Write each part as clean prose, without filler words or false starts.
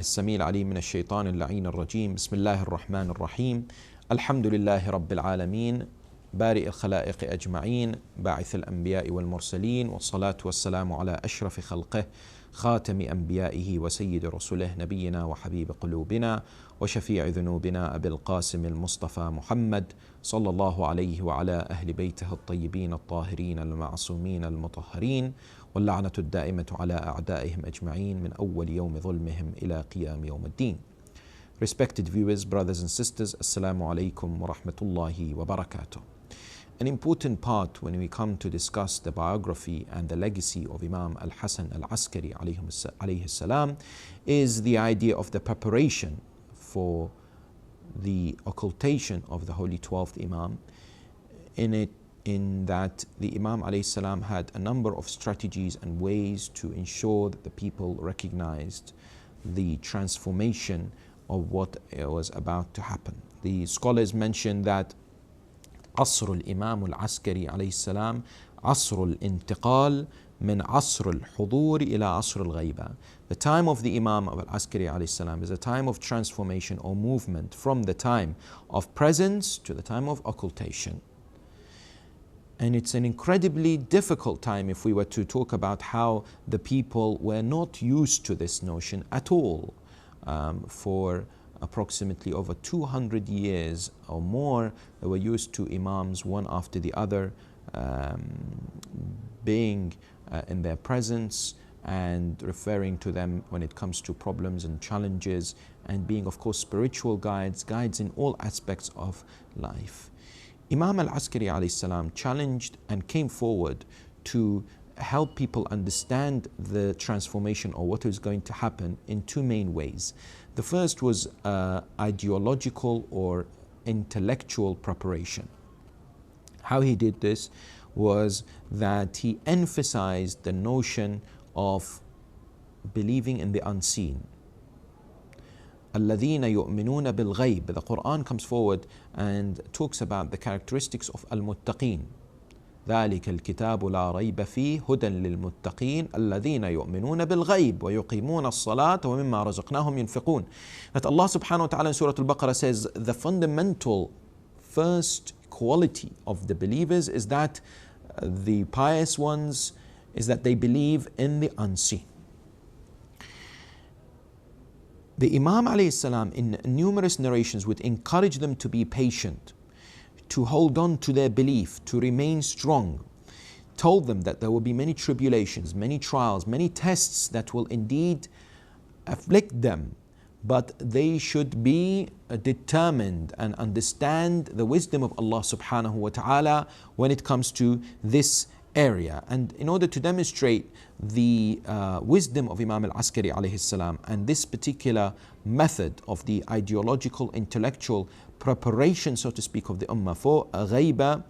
السميع العليم من الشيطان اللعين الرجيم. بسم الله الرحمن الرحيم. الحمد لله رب العالمين بارئ الخلائق أجمعين، باعث الأنبياء والمرسلين، والصلاة والسلام على أشرف خلقه خاتم أنبيائه وسيد رسله نبينا وحبيب قلوبنا وشفيع ذنوبنا أبي القاسم المصطفى محمد صلى الله عليه وعلى أهل بيته الطيبين الطاهرين المعصومين المطهرين، واللعنة الدائمة على أعدائهم أجمعين من أول يوم ظلمهم إلى قيام يوم الدين. Respected viewers, brothers and sisters, Assalamu alaikum wa rahmatullahi wa barakatuh. An important part when we come to discuss the biography and the legacy of Imam Hassan Askari alayhi salam is the idea of the preparation for the occultation of the Holy 12th Imam. In that the Imam alayhi salam had a number of strategies and ways to ensure that the people recognized the transformation of what was about to happen. The scholars mention that عصر الإمام العسكري عليه السلام عصر الانتقال من عصر الحضور إلى عصر الغيبة. The time of the Imam Al-Askari alayhi salam is a time of transformation or movement from the time of presence to the time of occultation. And it's an incredibly difficult time if we were to talk about how the people were not used to this notion at all. For approximately over 200 years or more, they were used to Imams one after the other being in their presence and referring to them when it comes to problems and challenges, and being of course spiritual guides in all aspects of life. Imam Al-Askari alayhi salam challenged and came forward to help people understand the transformation or what is going to happen in two main ways. The first was ideological or intellectual preparation. How he did this was that he emphasized the notion of believing in the unseen. الَّذِينَ يُؤْمِنُونَ بِالْغَيْبِ. The Quran comes forward and talks about the characteristics of al-muttaqeen. ذلك الكتاب لا ريب فيه هدى للمتقين الذين يؤمنون بالغيب ويقيمون الصلاة ومما رزقناهم ينفقون. That Allah subhanahu wa ta'ala in Surah Al-Baqarah says the fundamental first quality of the believers is that the pious ones is that they believe in the unseen. The Imam alayhi salam in numerous narrations would encourage them to be patient, to hold on to their belief, to remain strong. Told them that there will be many tribulations, many trials, many tests that will indeed afflict them, but they should be determined and understand the wisdom of Allah subhanahu wa ta'ala when it comes to this area. And in order to demonstrate the wisdom of Imam Al-Askari alayhi salam and this particular method of the ideological, intellectual preparation, so to speak, of the ummah for ghaiba,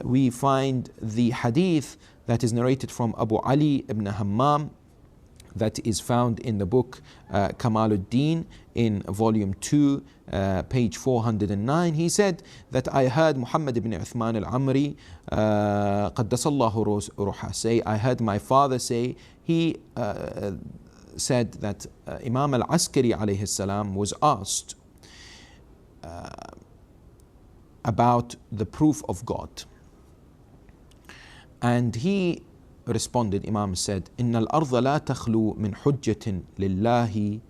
we find the hadith that is narrated from Abu Ali ibn Hammam, that is found in the book Kamaluddin in volume 2, page 409. He said that I heard Muhammad ibn Uthman al-Amri Qaddasallahu ruha say, I heard my father say, he said that Imam Al-Askari alayhi salam was asked about the proof of God, and he responded, Imam said, إن الأرض لا تخلو من حجة لله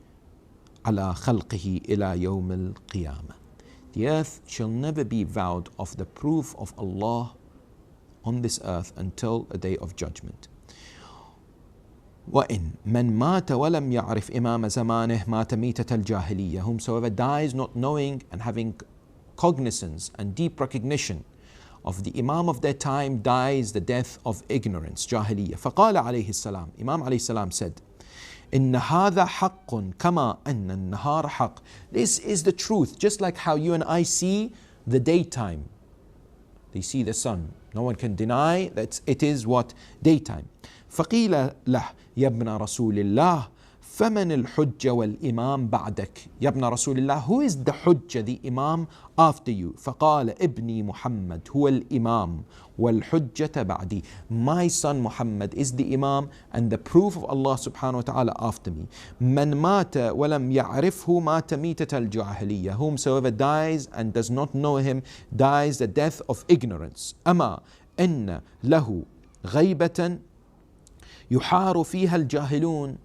على خلقه إلى يوم القيامة. The earth shall never be vowed of the proof of Allah on this earth until a day of judgment. وإن من مات ولم يعرف إمام زمانه مات ميتة الجاهلية. Whomsoever dies not knowing and having cognizance and deep recognition of the Imam of their time dies the death of ignorance, jahiliyyah. فقال عليه السلام, Imam عليه السلام said, إن هذا حق كما أن النهار حق. This is the truth, just like how you and I see the daytime. They see the sun. No one can deny that it is what? Daytime. فقيل له يا ابن رسول الله فمن الحجة والإمام بعدك يا ابن رسول الله, who is the hujjah, the imam after you? فقال ابني محمد هو الإمام والحجة بعدي, my son Muhammad is the imam and the proof of Allah subhanahu wa ta'ala after me. من مات ولم يعرفه مات ميتة الجاهلية, whomsoever dies and does not know him dies the death of ignorance. أما إن له غيبة يحار فيها الجاهلون,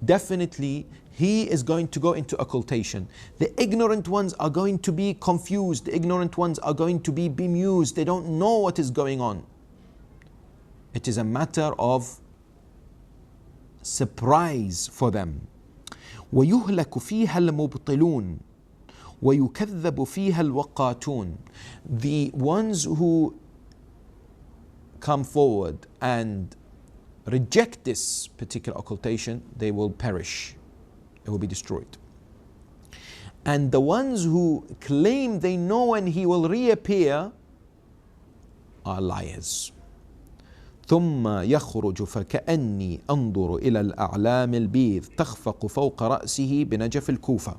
definitely he is going to go into occultation. The ignorant ones are going to be confused. The ignorant ones are going to be bemused. They don't know what is going on. It is a matter of surprise for them. ويهلك فيها المبطلون ويكذب فيها الوقاتون. The ones who come forward and reject this particular occultation, they will perish, they will be destroyed. And the ones who claim they know when he will reappear are liars. ثم يخرج فكأني أنظر إلى الأعلام البيض تخفق فوق رأسه بنجف الكوفة.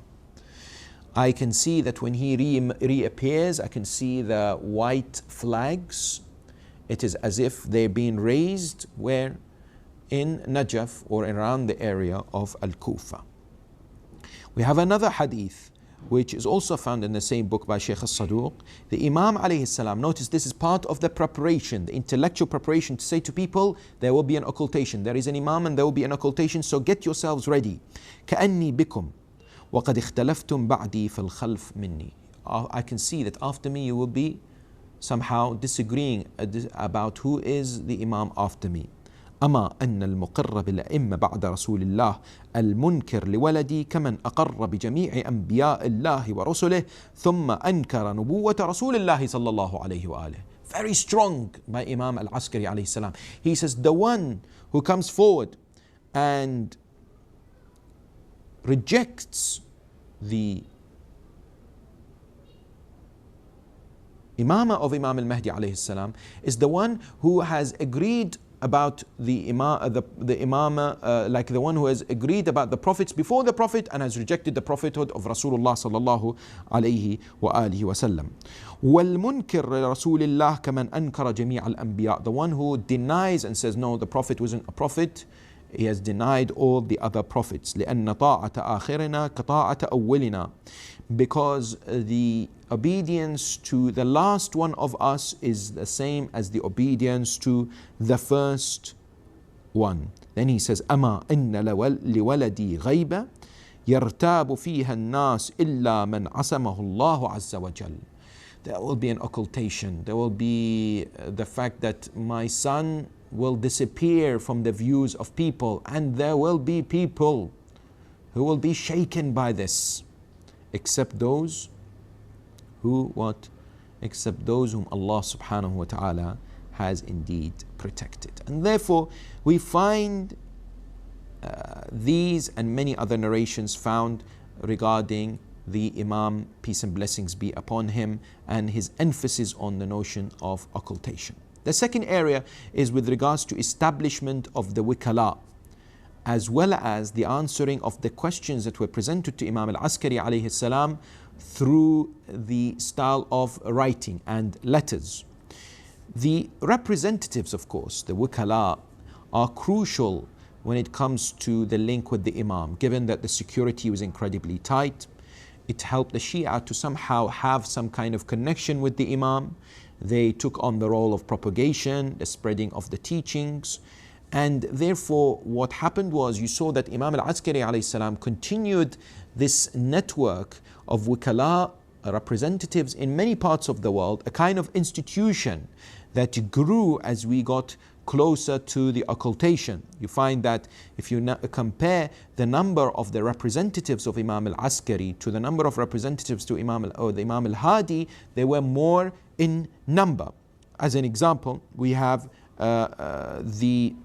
I can see that when he reappears, I can see the white flags. It is as if they're being raised where? In Najaf or around the area of Al-Kufa. We have another hadith which is also found in the same book by Sheikh As-Saduq. The Imam alayhi salam, notice this is part of the preparation, the intellectual preparation to say to people there will be an occultation. There is an Imam and there will be an occultation, so get yourselves ready. كأني بكم وقد اختلفتم بعدي في الخلف مني. I can see that after me you will be somehow disagreeing about who is the Imam after me. أما أن المقر بالأئمة بعد رسول الله المنكر لولدي كمن أقر بجميع أنبياء الله ورسله ثم أنكر نبوة رسول الله صلى الله عليه وآله. Very strong by Imam Al-Askari alayhi salam. He says the one who comes forward and rejects the Imamah of Imam Al-Mahdi alayhi salam is the one who has agreed about the imamah, like the one who has agreed about the prophets before the prophet and has rejected the prophethood of Rasulullah sallallahu alayhi wa alihi wa sallam. وَالْمُنْكِرْ لرسول الله كمن أنكر جميع الأنبياء. The one who denies and says no, the prophet wasn't a prophet, he has denied all the other prophets. لأن طاعة آخرنا كطاعة أولنا. Because the obedience to the last one of us is the same as the obedience to the first one. Then he says أما إن لولدي غيبة يرتاب فيها الناس إلا من عصمه الله عز وجل. There will be an occultation. There will be the fact that my son will disappear from the views of people, and there will be people who will be shaken by this, except those who what? Except those whom Allah subhanahu wa ta'ala has indeed protected. And therefore we find these and many other narrations found regarding the Imam, peace and blessings be upon him, and his emphasis on the notion of occultation. The second area is with regards to establishment of the wikala, as well as the answering of the questions that were presented to Imam Al-Askari alayhi salam through the style of writing and letters. The representatives, of course, the wikala, are crucial when it comes to the link with the Imam, given that the security was incredibly tight. It helped the Shia to somehow have some kind of connection with the Imam. They took on the role of propagation, the spreading of the teachings. And therefore, what happened was you saw that Imam Al-Askari alayhi salam continued this network of wikala, representatives in many parts of the world, a kind of institution that grew as we got closer to the occultation. You find that if you compare the number of the representatives of Imam Al-Askari to the number of representatives to Imam Al-Hadi, they were more in number. As an example, we have the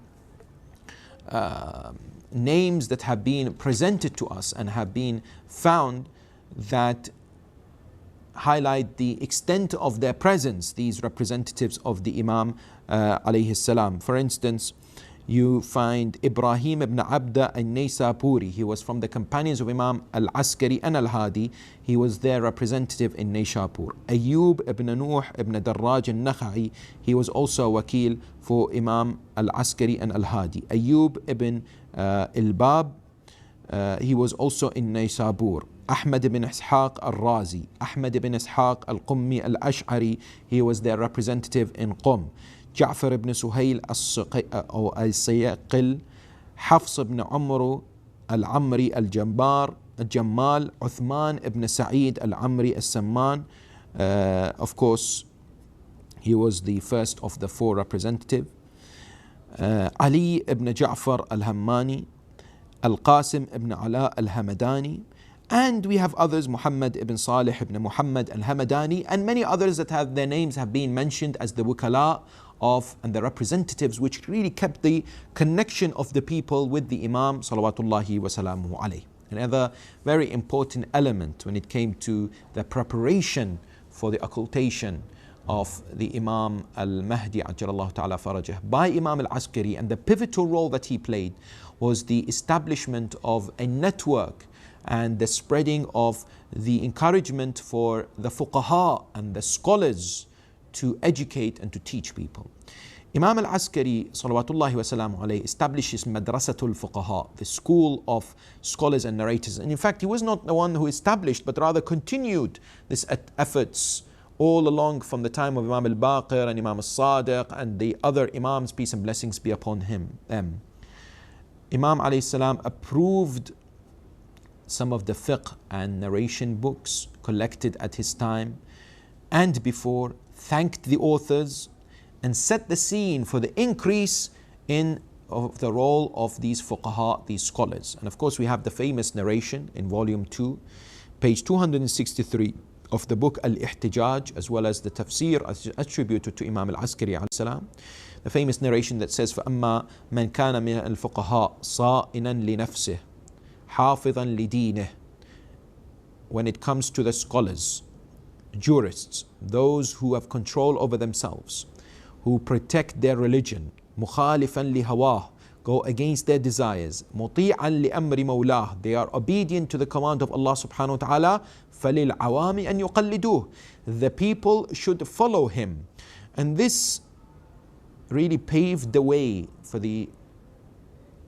names that have been presented to us and have been found that highlight the extent of their presence, these representatives of the Imam alayhi salam. For instance, You find Ibrahim ibn Abda al-Naysaburi. He was from the companions of Imam Al-Askari and Al-Hadi. He was their representative in Naysabur. Ayyub ibn Nuh ibn Darraj al-Nakha'i. He was also a wakil for Imam Al-Askari and Al-Hadi. Ayyub ibn Ilbab. He was also in Naysabur. Ahmad ibn Ishaq al-Razi. Ahmad ibn Ishaq al-Qummi al-Ash'ari. He was their representative in Qum. Ja'far ibn Suhail al-Sayaqil, Hafs ibn Umru al-Amri al-Jammal, Uthman ibn Sa'id al-Amri al-Samman. Of course, he was the first of the four representatives. Ali ibn Ja'far al-Hammani, Al-Qasim ibn Ala al-Hamadani, and we have others, Muhammad ibn Salih ibn Muhammad al-Hamadani, and many others that have their names have been mentioned as the wukala of and the representatives, which really kept the connection of the people with the Imam salawatullahi wa salamuhu alayhi. Another very important element when it came to the preparation for the occultation of the Imam al-Mahdi ajjalallahu ta'ala farajah by Imam al-Askari, and the pivotal role that he played was the establishment of a network and the spreading of the encouragement for the fuqaha and the scholars to educate and to teach people. Imam al-Askari salawatullahi wa salamu alayhi establishes madrasatul fuqaha, the school of scholars and narrators. And in fact, he was not the one who established, but rather continued this efforts all along from the time of Imam al-Baqir and Imam al-Sadiq and the other Imams, peace and blessings be upon them. Imam alayhi salam approved some of the fiqh and narration books collected at his time and before, thanked the authors, and set the scene for the increase of the role of these fuqaha, these scholars. And of course, we have the famous narration in volume 2, page 263 of the book Al-Ihtijaj, as well as the tafsir attributed to Imam Al-Askari alayhi salam. The famous narration that says, فَأَمَّا مَنْ كَانَ مِنَ الْفُقَهَاء صَائِنًا لِنَفْسِهِ حَافِظًا لِدِينِهِ. When it comes to the scholars, jurists, those who have control over themselves, who protect their religion, مُخَالِفًا لِهَوَاهِ, go against their desires, مُطِيعًا لِأَمْرِ مَوْلَاهِ, they are obedient to the command of Allah subhanahu wa ta'ala, فَلِلْعَوَامِ أَنْ يُقَلِّدُوهِ, the people should follow him. And this really paved the way for the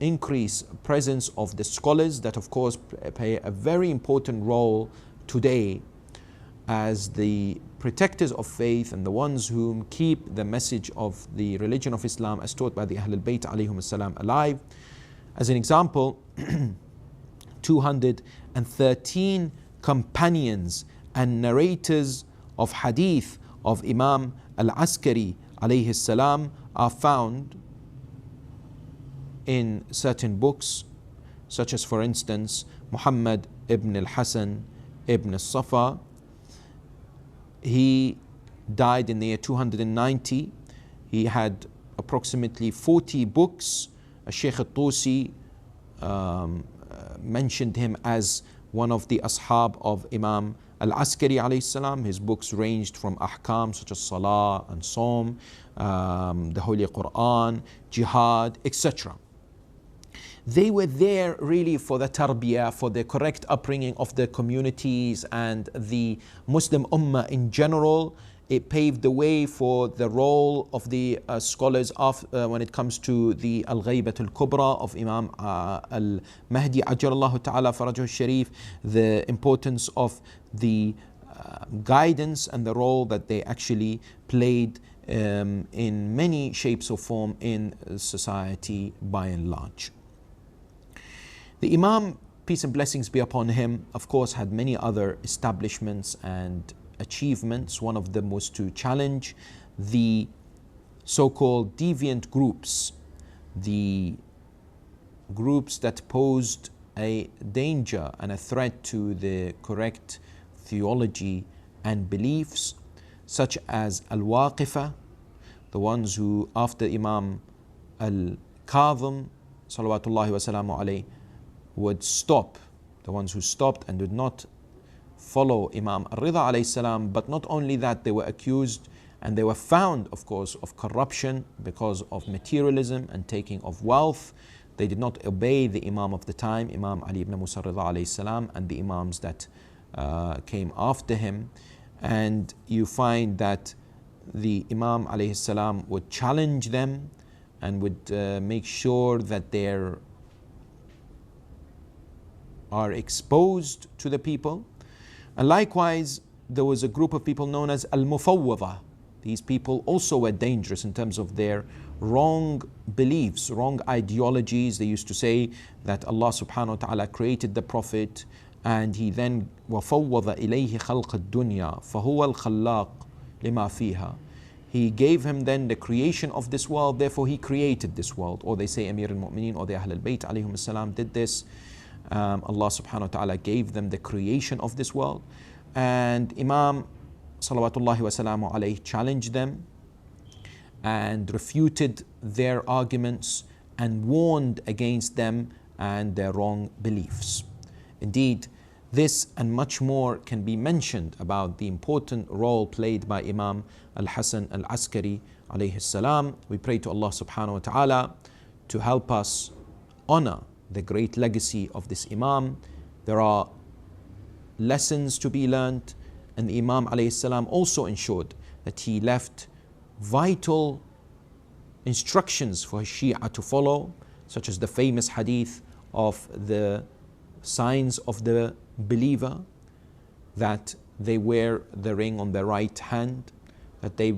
increased presence of the scholars that of course play a very important role today as the protectors of faith and the ones who keep the message of the religion of Islam as taught by the Ahlul Bayt alayhum salam alive. As an example, 213 companions and narrators of hadith of Imam Al-Askari alayhi salam are found in certain books, such as for instance Muhammad ibn al-Hasan ibn al-Safa. He died in the year 290. He had approximately 40 books. Sheikh al-Tusi mentioned him as one of the ashab of Imam Al-Askari alayhi salam. His books ranged from ahkam such as salah and Sawm, the Holy Quran, jihad, etc. They were there really for the tarbiyah, for the correct upbringing of the communities and the Muslim ummah in general. It paved the way for the role of the scholars of when it comes to the Al-Ghaybat Al-Kubra of Imam Al-Mahdi Ajjalallahu Ta'ala Farajahu Sharif, the importance of the guidance and the role that they actually played in many shapes or form in society by and large. The Imam, peace and blessings be upon him, of course had many other establishments and achievements. One of them was to challenge the so-called deviant groups, the groups that posed a danger and a threat to the correct theology and beliefs, such as Al-Waqifah, the ones who after Imam Al-Kadhim salawatullahi wa salamu alayhi would stop, the ones who stopped and did not follow Imam Al-Ridha alayhi salam. But not only that, they were accused And they were found, of course, of corruption because of materialism and taking of wealth. They did not obey the Imam of the time, Imam Ali ibn Musa Rida alayhi salam, and the Imams that came after him. And you find that the Imam alayhi salam would challenge them and would make sure that they are exposed to the people. And likewise, there was a group of people known as Al-Mufawwada. These people also were dangerous in terms of their wrong beliefs, wrong ideologies. They used to say that Allah subhanahu wa ta'ala created the Prophet and he then وَفَوَّضَ إِلَيْهِ خَلْقَ الدُّنْيا فَهُوَ الْخَلَّاقُ لِمَا فِيهَا. He gave him then the creation of this world, therefore he created this world. Or they say Amir al-Mu'mineen or the Ahl al-Bayt alayhim as-salam did this. Allah subhanahu wa ta'ala gave them the creation of this world. And Imam salawatullahi wa salamu alayhi challenged them and refuted their arguments and warned against them and their wrong beliefs. Indeed, this and much more can be mentioned about the important role played by Imam Al Hassan Askari alayhi salam. We pray to Allah subhanahu wa ta'ala to help us honor the great legacy of this Imam. There are lessons to be learned, and the Imam alayhi salam also ensured that he left vital instructions for his Shia to follow, such as the famous hadith of the signs of the believer, that they wear the ring on their right hand, that they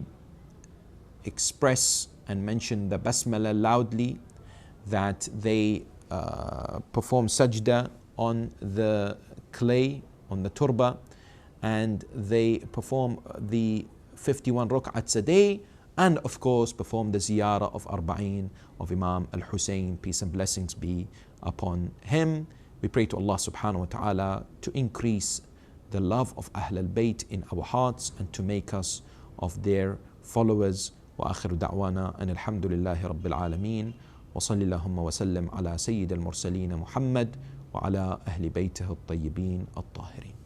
express and mention the basmala loudly, that they perform sajda on the clay, on the turba, and they perform the 51 rak'ats a day, and of course perform the ziyarah of Arba'een of Imam Al Hussein, peace and blessings be upon him. We pray to Allah subhanahu wa ta'ala to increase the love of Ahl al-Bayt in our hearts and to make us of their followers. وآخر دعوانا أن الحمد لله رب العالمين وصلى اللهم وسلم على سيد المرسلين محمد وعلى أهل بيته الطيبين الطاهرين.